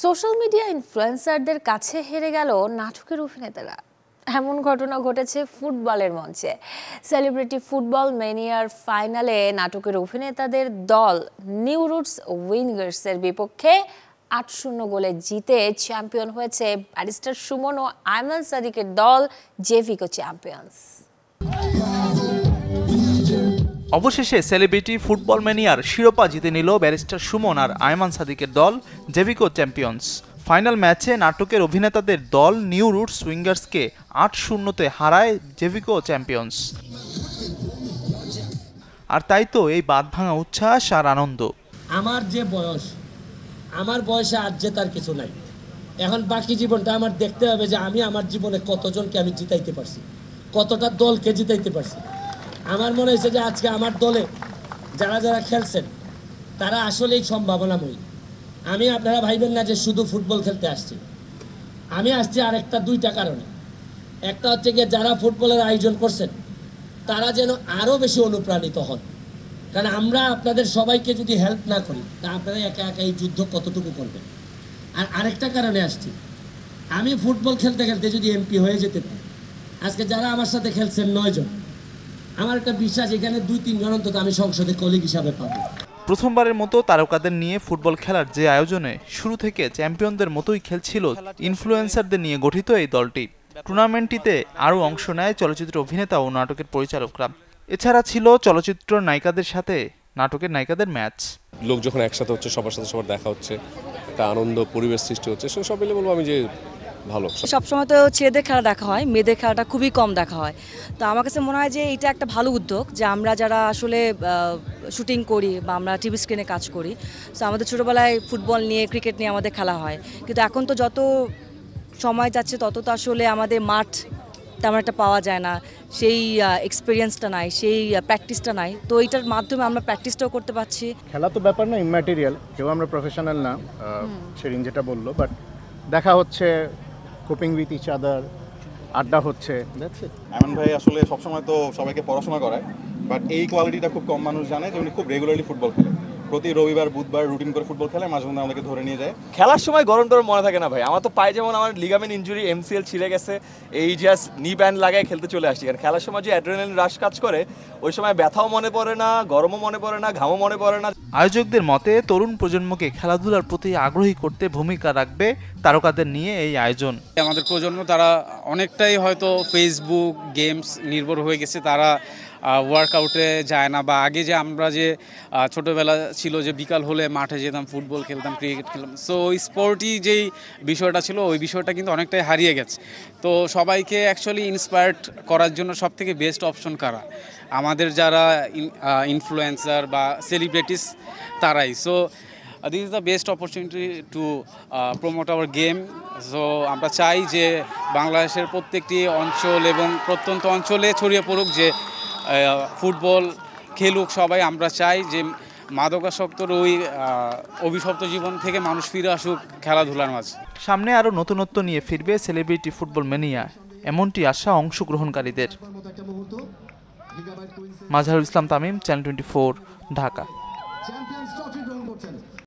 Social media ইনফ্লুয়েন্সারদের কাছে হেরে গেল নাটকের অভিনেতারা। এমন ঘটনা ঘটেছে ফুটবলের মঞ্চে। সেলিব্রিটি ফুটবল ম্যানিয়ার ফাইনালে নাটকের অভিনেতাদের দল নিউ রুটস উইঙ্গার্সের বিপক্ষে ৮-০ গোলে জিতে চ্যাম্পিয়ন হয়েছে ব্যারিস্টার সুমন ও আয়মান সাদিকের দল জেভিকো চ্যাম্পিয়ন্স। অবশেষে সেলিব্রিটি ফুটবল ম্যানিয়ার শিরোপা জিতে নিল ব্যারিস্টার সুমন আর আয়মান সাদিকের দল জেভিকো চ্যাম্পিয়ন্স। ফাইনাল ম্যাচে নাটকের অভিনেতাদের দল নিউ রুটস উইঙ্গার্সকে ৮-০তে হারায় জেভিকো চ্যাম্পিয়ন্স। আর তাই তো এই বাঁধ ভাঙা উচ্ছ্বাস আর আনন্দ। আমার যে বয়স, আমার বয়সে আর জেতার কিছু নাই। এখন বাকি জীবনটা আমার দেখতে হবে যে আমি আমার জীবনে কতজনকে আমি জিতাইতে পারছি, কতটা দলকে জিতাইতে পারছি। আমার মনে হয়েছে যে আজকে আমার দলে যারা যারা খেলছেন তারা আসলেই সম্ভাবনাময়ী। আপনারা ভাইবেন না যে শুধু ফুটবল খেলতে আসছি, আমি আসছি আরেকটা দুইটা কারণে। একটা হচ্ছে গিয়ে যারা ফুটবলের আয়োজন করছেন তারা যেন আরও বেশি অনুপ্রাণিত হন, কারণ আমরা আপনাদের সবাইকে যদি হেল্প না করি তা আপনারা একা একা এই যুদ্ধ কতটুকু করবেন। আর আরেকটা কারণে আসছি, আমি ফুটবল খেলতে খেলতে যদি এমপি হয়ে যেতে পারি, আজকে যারা আমার সাথে খেলছেন 9 জন, আমার একটা বিশ্বাস এখানে 2-3 জন অন্তত আমি সংসদে কলিগ হিসাবে পাবো। প্রথমবারের মতো তারকাদের নিয়ে ফুটবল খেলার যে আয়োজনে শুরু থেকে চ্যাম্পিয়নদের মতোই খেলছিল ইনফ্লুয়েন্সারদের নিয়ে গঠিত এই দলটি। টুর্নামেন্টটিতে আরও অংশ নেয় চলচ্চিত্র অভিনেতা ও নাটকের পরিচালকরা। এছাড়া ছিল চলচ্চিত্র নায়িকাদের সাথে নাটকের নায়িকাদের ম্যাচ। লোক যখন একসাথে হচ্ছে, সবার সাথে সবার দেখা হচ্ছে, একটা আনন্দ পরিবেশ সৃষ্টি হচ্ছে, সব মিলে বলবো আমি যে ভালো। সবসময় তো ছেলেদের খেলা দেখা হয়, মেয়েদের খেলাটা খুবই কম দেখা হয়। তো আমার কাছে মনে হয় যে এটা একটা ভালো উদ্যোগ, যে আমরা যারা আসলে শুটিং করি বা আমরা টিভি স্ক্রিনে কাজ করি, তো আমাদের ছোটোবেলায় ফুটবল নিয়ে ক্রিকেট নিয়ে আমাদের খেলা হয়, কিন্তু এখন তো যত সময় যাচ্ছে তত তো আসলে আমাদের মাঠ তেমন একটা পাওয়া যায় না, সেই এক্সপিরিয়েন্সটা নাই, সেই প্র্যাকটিসটা নাই। তো এইটার মাধ্যমে আমরা প্র্যাকটিসটাও করতে পারছি। খেলা তো ব্যাপার না, ইম্যাটেরিয়াল, কেউ আমরা প্রফেশনাল না, সেরিন যেটা বললো, বাট দেখা হচ্ছে, কোপিং উইথ ইচ আদার, আড্ডা হচ্ছে। আয়মান ভাই আসলে সবসময় তো সবাইকে পড়াশোনা করায়, বাট এই কোয়ালিটিটা খুব কম মানুষ জানে যে উনি খুব রেগুলারলি ফুটবল খেলে। প্রতি রবিবার বুধবার রুটিন করে ফুটবল খেলে, মাঝে মধ্যে আমাদেরকে ধরে নিয়ে যায়। খেলার সময় গরম টরম মনে থাকে না ভাই। আমার তো পায়ে যেমন আমার লিগামেন্ট ইনজুরি, MCL ছিঁড়ে গেছে, এই জাস্ট নি ব্যান্ড লাগায় খেলতে চলে আসছি। কারণ খেলার সময় যে অ্যাড্রেনালিন রাশ কাজ করে, ওই সময় ব্যথাও মনে পড়ে না, গরমও মনে পড়ে না, ঘামও মনে পড়ে না। আয়োজকদের মতে তরুণ প্রজন্মকে খেলাধুলার প্রতি আগ্রহী করতে ভূমিকা রাখবে তারকাদের নিয়ে এই আয়োজন। আমাদের প্রজন্ম তারা অনেকটাই হয়তো ফেসবুক গেমস নির্ভর হয়ে গেছে, তারা ওয়ার্কআউটে যায় না। বা আগে যে আমরা যে ছোটোবেলা ছিল যে বিকাল হলে মাঠে যেতাম, ফুটবল খেলতাম, ক্রিকেট খেলতাম, সো ওই স্পোর্টই যেই বিষয়টা ছিল ওই বিষয়টা কিন্তু অনেকটাই হারিয়ে গেছে। তো সবাইকে অ্যাকচুয়ালি ইন্সপায়ার্ড করার জন্য সবথেকে বেস্ট অপশন কারা? আমাদের যারা ইনফ্লুয়েন্সার বা সেলিব্রিটিস, তারাই। So this is the best opportunity to promote hour game. So আমরা চাই যে বাংলাদেশের প্রত্যেকটি অঞ্চল এবং প্রত্যন্ত অঞ্চলে ছড়িয়ে পড়ুক যে ফুটবল খেলুক সবাই। আমরা চাই যে মাদকাসক্তর ওই অভিশপ্ত জীবন থেকে মানুষ ফিরে আসুক খেলাধুলার মাঝে। সামনে আরও নতুনত্ব নিয়ে ফিরবে সেলিব্রিটি ফুটবল ম্যানিয়া, এমনটি আশা অংশগ্রহণকারীদের। মাজহারুল ইসলাম তামিম, চ্যানেল 24, ঢাকা।